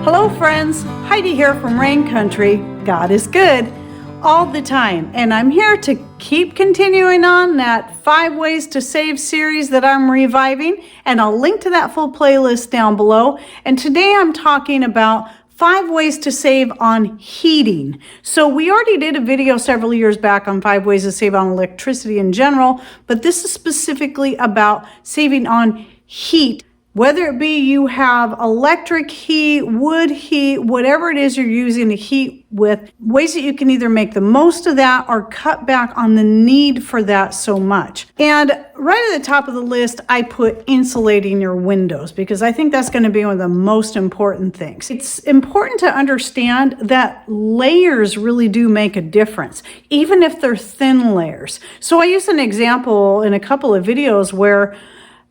Hello friends, Heidi here from Rain Country. God is good all the time, and I'm here to keep continuing on that 5 ways to save series that I'm reviving, and I'll link to that full playlist down below. And today I'm talking about 5 ways to save on heating. So we already did a video several years back on 5 ways to save on electricity in general, but this is specifically about saving on heat. Whether it be you have electric heat, wood heat, whatever it is you're using to heat with, ways that you can either make the most of that or cut back on the need for that so much. And right at the top of the list, I put insulating your windows because I think that's going to be one of the most important things. It's important to understand that layers really do make a difference, even if they're thin layers. So I used an example in a couple of videos where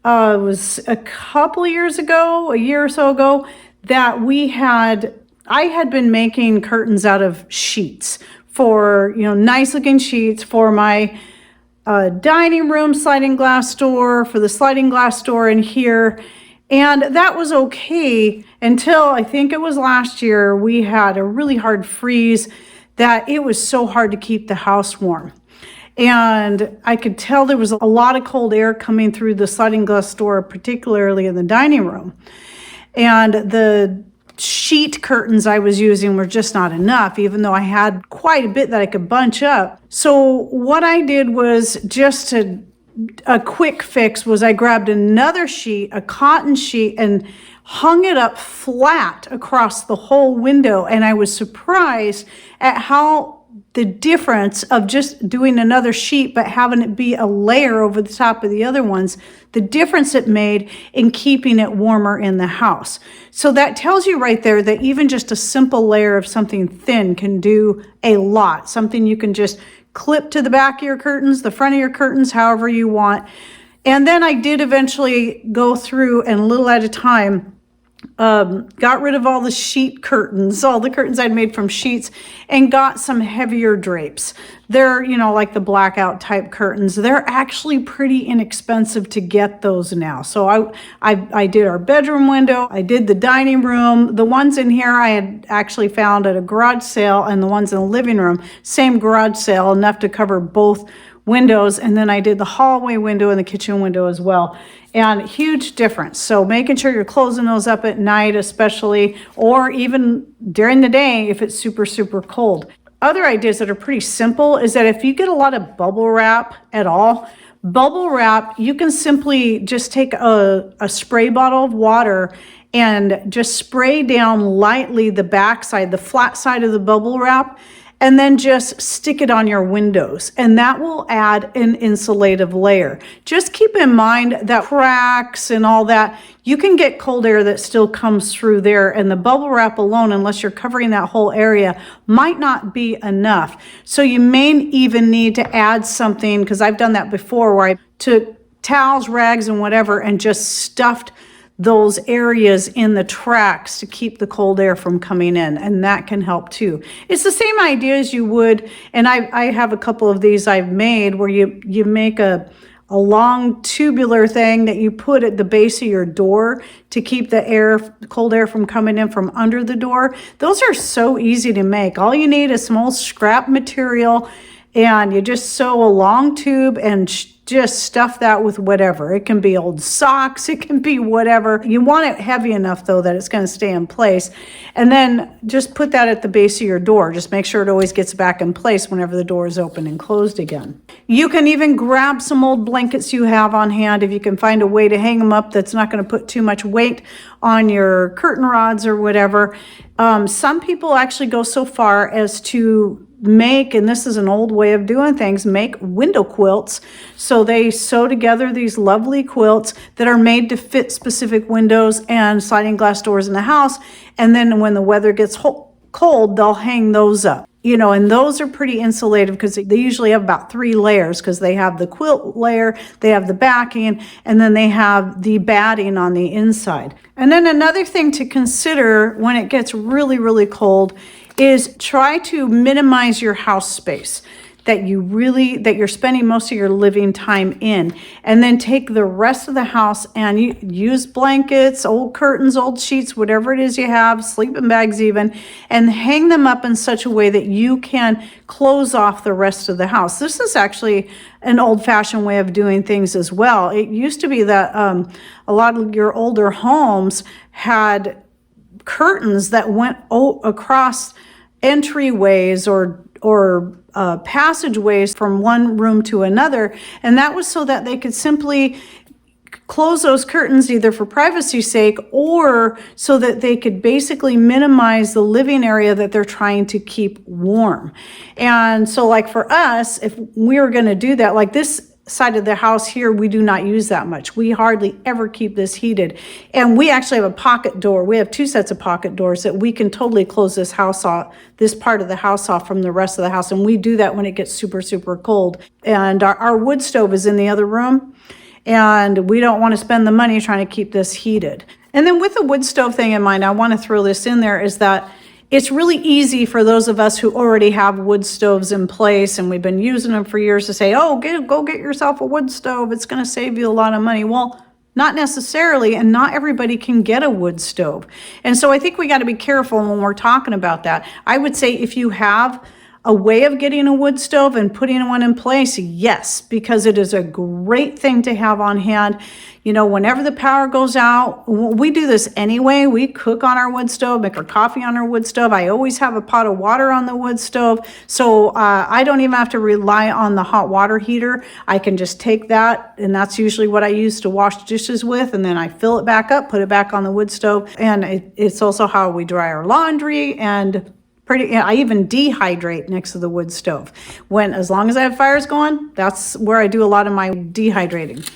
it was a couple of years ago, a year or so ago, that I had been making curtains out of sheets for, nice looking sheets for my dining room sliding glass door, for the sliding glass door in here. And that was okay until I think it was last year, we had a really hard freeze that it was so hard to keep the house warm. And I could tell there was a lot of cold air coming through the sliding glass door, particularly in the dining room. And the sheet curtains I was using were just not enough, even though I had quite a bit that I could bunch up. So what I did was a quick fix was I grabbed another sheet, a cotton sheet, and hung it up flat across the whole window. And I was surprised at how the difference of just doing another sheet but having it be a layer over the top of the other ones, the difference it made in keeping it warmer in the house. So that tells you right there that even just a simple layer of something thin can do a lot. Something you can just clip to the back of your curtains, the front of your curtains, however you want. And then I did eventually go through and little at a time got rid of all the sheet curtains, all the curtains I'd made from sheets, and got some heavier drapes. They're, like the blackout type curtains. They're actually pretty inexpensive to get those now. So I did our bedroom window. I did the dining room. The ones in here I had actually found at a garage sale, and the ones in the living room, same garage sale, enough to cover both windows. And then I did the hallway window and the kitchen window as well. And huge difference. So making sure you're closing those up at night especially, or even during the day if it's super, super cold. Other ideas that are pretty simple is that if you get a lot of bubble wrap at all, you can simply just take a spray bottle of water and just spray down lightly the backside, the flat side of the bubble wrap, and then just stick it on your windows, and that will add an insulative layer. Just keep in mind that cracks and all that, you can get cold air that still comes through there, and the bubble wrap alone, unless you're covering that whole area, might not be enough. So you may even need to add something, because I've done that before, where I took towels, rags, and whatever, and just stuffed those areas in the tracks to keep the cold air from coming in, and that can help too. It's the same idea as you would, and I have a couple of these I've made where you make a long tubular thing that you put at the base of your door to keep the cold air from coming in from under the door. Those are so easy to make. All you need is some old scrap material, and you just sew a long tube and just stuff that with whatever. It can be old socks, it can be whatever. You want it heavy enough though that it's going to stay in place. And then just put that at the base of your door. Just make sure it always gets back in place whenever the door is open and closed again. You can even grab some old blankets you have on hand if you can find a way to hang them up that's not going to put too much weight on your curtain rods or whatever. Some people actually go so far as to make, and this is an old way of doing things, make window quilts. So they sew together these lovely quilts that are made to fit specific windows and sliding glass doors in the house. And then when the weather gets cold, they'll hang those up. And those are pretty insulative because they usually have about 3 layers, because they have the quilt layer, they have the backing, and then they have the batting on the inside. And then another thing to consider when it gets really, really cold is try to minimize your house space. that you're spending most of your living time in, and then take the rest of the house and you use blankets, old curtains, old sheets, whatever it is you have, sleeping bags even, and hang them up in such a way that you can close off the rest of the house. This is actually an old-fashioned way of doing things as well. It used to be that a lot of your older homes had curtains that went across entryways or passageways from one room to another, and that was so that they could simply close those curtains either for privacy's sake or so that they could basically minimize the living area that they're trying to keep warm. And so like for us, if we were going to do that, like this side of the house here, we do not use that much. We hardly ever keep this heated. And we actually have a pocket door. We have 2 sets of pocket doors that we can totally close this house off, this part of the house off from the rest of the house. And we do that when it gets super, super cold. And our wood stove is in the other room. And we don't want to spend the money trying to keep this heated. And then with the wood stove thing in mind, I want to throw this in there, is that it's really easy for those of us who already have wood stoves in place and we've been using them for years to say, oh, go get yourself a wood stove. It's going to save you a lot of money. Well, not necessarily, and not everybody can get a wood stove. And so I think we got to be careful when we're talking about that. I would say if you have a way of getting a wood stove and putting one in place, yes, because it is a great thing to have on hand. You know, whenever the power goes out, we do this anyway. We cook on our wood stove, make our coffee on our wood stove. I always have a pot of water on the wood stove. So I don't even have to rely on the hot water heater. I can just take that, and that's usually what I use to wash dishes with. And then I fill it back up, put it back on the wood stove. And it's also how we dry our laundry, and I even dehydrate next to the wood stove. As long as I have fires going, that's where I do a lot of my dehydrating.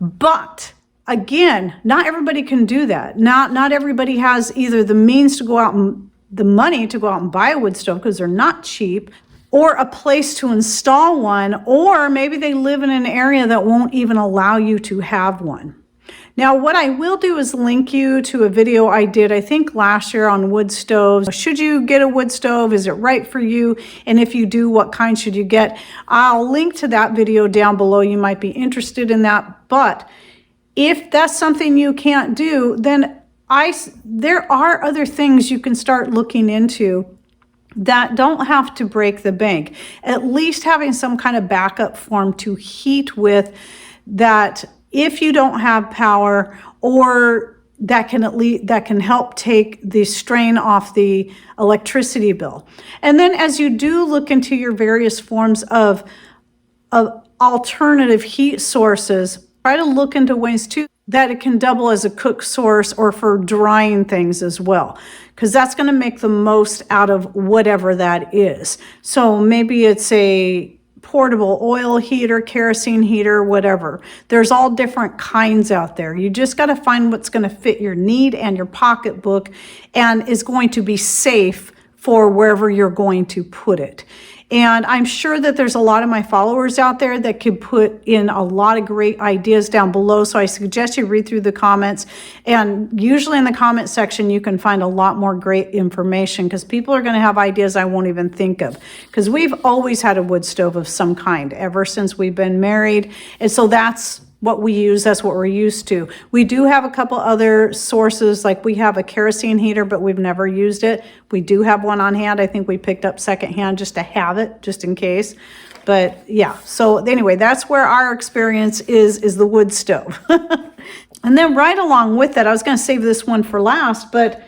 But again, not everybody can do that. Not everybody has either the means to go out and the money to go out and buy a wood stove, because they're not cheap, or a place to install one, or maybe they live in an area that won't even allow you to have one. Now, what I will do is link you to a video I did, I think last year, on wood stoves. Should you get a wood stove? Is it right for you? And if you do, what kind should you get? I'll link to that video down below. You might be interested in that. But if that's something you can't do, then there are other things you can start looking into that don't have to break the bank. At least having some kind of backup form to heat with, that if you don't have power, or that can help take the strain off the electricity bill. And then as you do look into your various forms of alternative heat sources, try to look into ways too that it can double as a cook source or for drying things as well, because that's going to make the most out of whatever that is. So maybe it's a portable oil heater, kerosene heater, whatever. There's all different kinds out there. You just got to find what's going to fit your need and your pocketbook and is going to be safe for wherever you're going to put it. And I'm sure that there's a lot of my followers out there that could put in a lot of great ideas down below. So I suggest you read through the comments. And usually in the comment section, you can find a lot more great information, because people are going to have ideas I won't even think of. Because we've always had a wood stove of some kind ever since we've been married. And so that's what we use. That's what we're used to. We do have a couple other sources, like we have a kerosene heater, but we've never used it. We do have one on hand. I think we picked up secondhand just to have it, just in case. But yeah, so anyway, that's where our experience is the wood stove. And then right along with that, I was going to save this one for last, but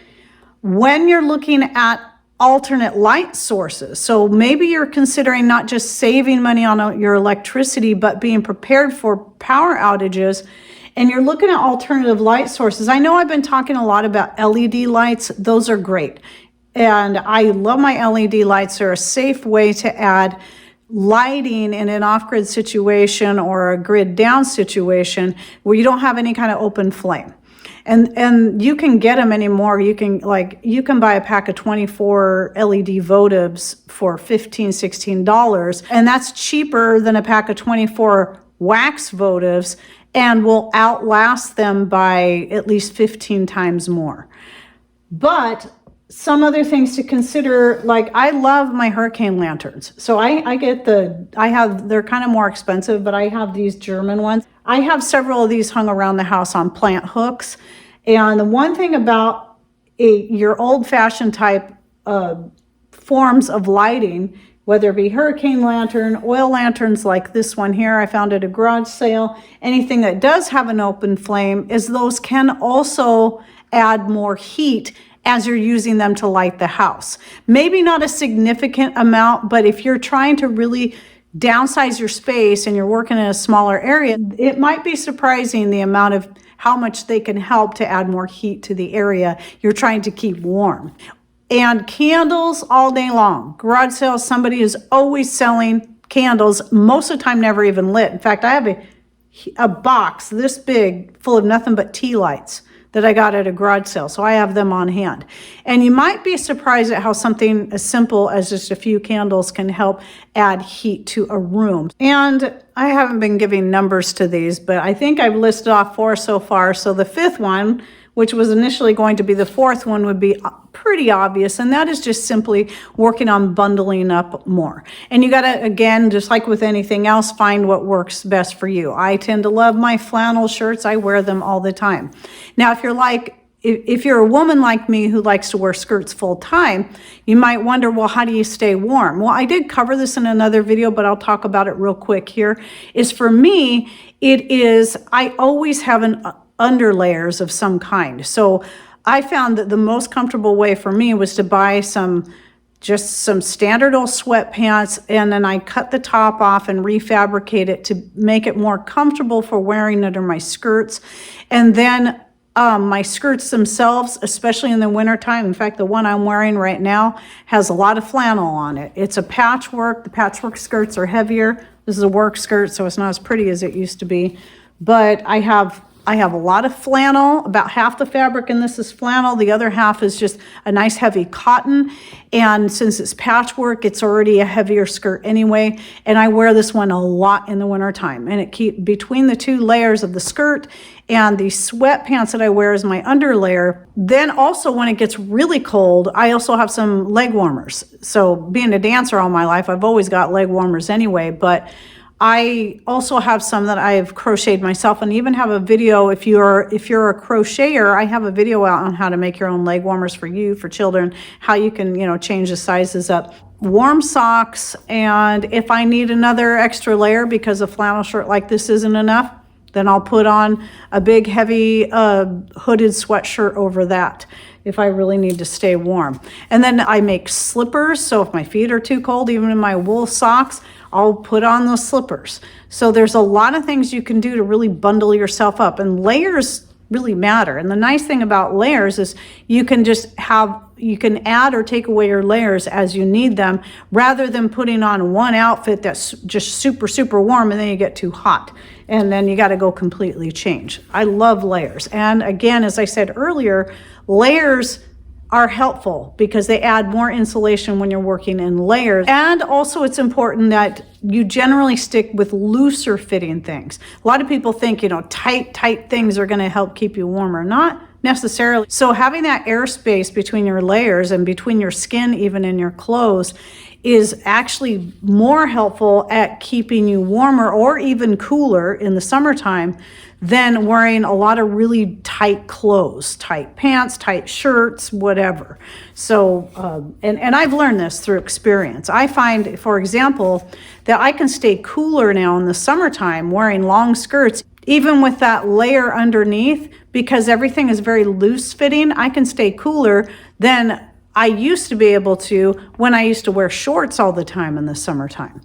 when you're looking at alternate light sources. So maybe you're considering not just saving money on your electricity, but being prepared for power outages, and you're looking at alternative light sources. I know I've been talking a lot about LED lights. Those are great. And I love my LED lights. They're a safe way to add lighting in an off-grid situation or a grid down situation where you don't have any kind of open flame. And you can get them anymore. You can buy a pack of 24 LED votives for $15, $16, and that's cheaper than a pack of 24 wax votives, and will outlast them by at least 15 times more. But some other things to consider, like I love my hurricane lanterns. So I get they're kind of more expensive, but I have these German ones. I have several of these hung around the house on plant hooks. And the one thing about your old-fashioned type forms of lighting, whether it be hurricane lantern, oil lanterns like this one here I found at a garage sale, anything that does have an open flame, is those can also add more heat as you're using them to light the house. Maybe not a significant amount, but if you're trying to really downsize your space and you're working in a smaller area, it might be surprising the amount of how much they can help to add more heat to the area you're trying to keep warm. And candles all day long. Garage sales, somebody is always selling candles, most of the time never even lit. In fact, I have a box this big full of nothing but tea lights that I got at a garage sale. So I have them on hand. And you might be surprised at how something as simple as just a few candles can help add heat to a room. And I haven't been giving numbers to these, but I think I've listed off 4 so far. So the 5th one, which was initially going to be the 4th one, would be pretty obvious, and that is just simply working on bundling up more. And you gotta, again, just like with anything else, find what works best for you. I tend to love my flannel shirts. I wear them all the time. Now, if you're a woman like me who likes to wear skirts full time, you might wonder, well, how do you stay warm? Well, I did cover this in another video, but I'll talk about it real quick here. Is for me, I always have an underlayers of some kind. So I found that the most comfortable way for me was to buy just some standard old sweatpants, and then I cut the top off and refabricate it to make it more comfortable for wearing under my skirts. And then my skirts themselves, especially in the wintertime, in fact, the one I'm wearing right now has a lot of flannel on it. It's a patchwork. The patchwork skirts are heavier. This is a work skirt, so it's not as pretty as it used to be. But I have a lot of flannel. About half the fabric in this is flannel. The other half is just a nice heavy cotton. And since it's patchwork, it's already a heavier skirt anyway. And I wear this one a lot in the wintertime. And it keeps between the 2 layers of the skirt and the sweatpants that I wear as my underlayer. Then also when it gets really cold, I also have some leg warmers. So being a dancer all my life, I've always got leg warmers anyway, but I also have some that I've crocheted myself, and even have a video. If you're a crocheter, I have a video out on how to make your own leg warmers for you, for children, how you can, change the sizes up. Warm socks, and if I need another extra layer because a flannel shirt like this isn't enough, then I'll put on a big heavy hooded sweatshirt over that if I really need to stay warm. And then I make slippers, so if my feet are too cold, even in my wool socks, I'll put on those slippers. So there's a lot of things you can do to really bundle yourself up, and layers really matter. And the nice thing about layers is you can add or take away your layers as you need them, rather than putting on one outfit that's just super, super warm and then you get too hot. And then you got to go completely change. I love layers. And again, as I said earlier, layers are helpful because they add more insulation when you're working in layers. And also it's important that you generally stick with looser fitting things. A lot of people think, tight things are going to help keep you warmer. Not necessarily. So having that airspace between your layers and between your skin, even in your clothes, is actually more helpful at keeping you warmer or even cooler in the summertime than wearing a lot of really tight clothes, tight pants, tight shirts, whatever. So, and I've learned this through experience. I find, for example, that I can stay cooler now in the summertime wearing long skirts, even with that layer underneath, because everything is very loose fitting. I can stay cooler than I used to be able to when I used to wear shorts all the time in the summertime.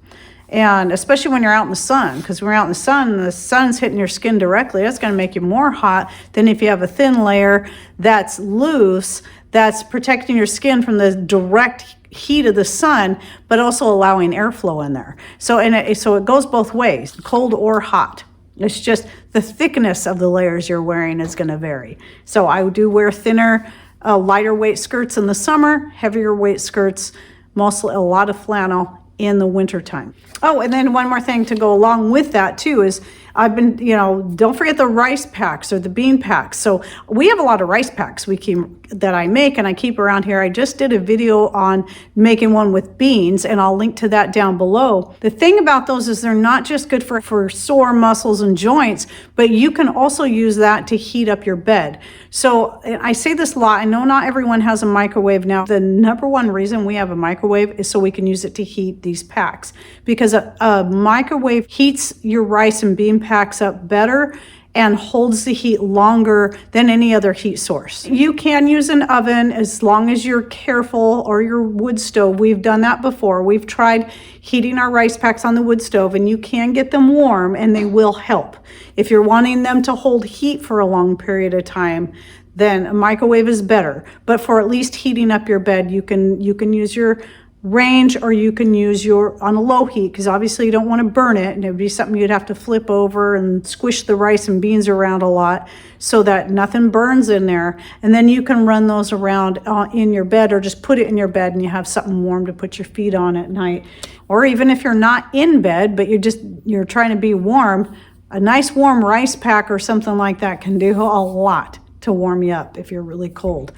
And especially when you're out in the sun, because when you're out in the sun's hitting your skin directly, that's going to make you more hot than if you have a thin layer that's loose, that's protecting your skin from the direct heat of the sun, but also allowing airflow in there. So it goes both ways, cold or hot. It's just the thickness of the layers you're wearing is going to vary. So I do wear thinner, lighter weight skirts in the summer, heavier weight skirts, mostly a lot of flannel in the wintertime. Oh, and then one more thing to go along with that too is I've been, don't forget the rice packs or the bean packs. So we have a lot of rice packs that I make and I keep around here. I just did a video on making one with beans, and I'll link to that down below. The thing about those is they're not just good for sore muscles and joints, but you can also use that to heat up your bed. So I say this a lot. I know not everyone has a microwave now. The number one reason we have a microwave is so we can use it to heat these packs, because a microwave heats your rice and bean packs up better and holds the heat longer than any other heat source. You can use an oven as long as you're careful, or your wood stove. We've done that before. We've tried heating our rice packs on the wood stove, and you can get them warm and they will help. If you're wanting them to hold heat for a long period of time, then a microwave is better. But for at least heating up your bed, you can use your range, or you can use on a low heat, because obviously you don't want to burn it, and it would be something you'd have to flip over and squish the rice and beans around a lot so that nothing burns in there. And then you can run those around in your bed, or just put it in your bed and you have something warm to put your feet on at night. Or even if you're not in bed but you're trying to be warm, a nice warm rice pack or something like that can do a lot to warm you up if you're really cold.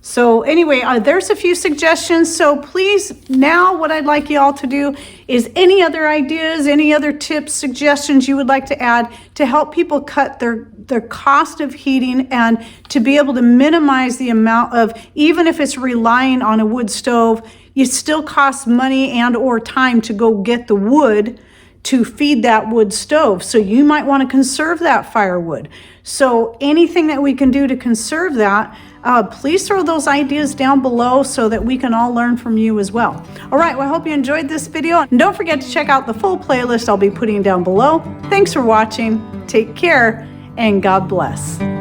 So anyway, there's a few suggestions. So please, now what I'd like you all to do is any other ideas, any other tips, suggestions you would like to add to help people cut their cost of heating, and to be able to minimize the amount of, even if it's relying on a wood stove, it still costs money and or time to go get the wood to feed that wood stove. So you might want to conserve that firewood. So anything that we can do to conserve that, please throw those ideas down below so that we can all learn from you as well. All right, well, I hope you enjoyed this video. And don't forget to check out the full playlist I'll be putting down below. Thanks for watching. Take care, and God bless.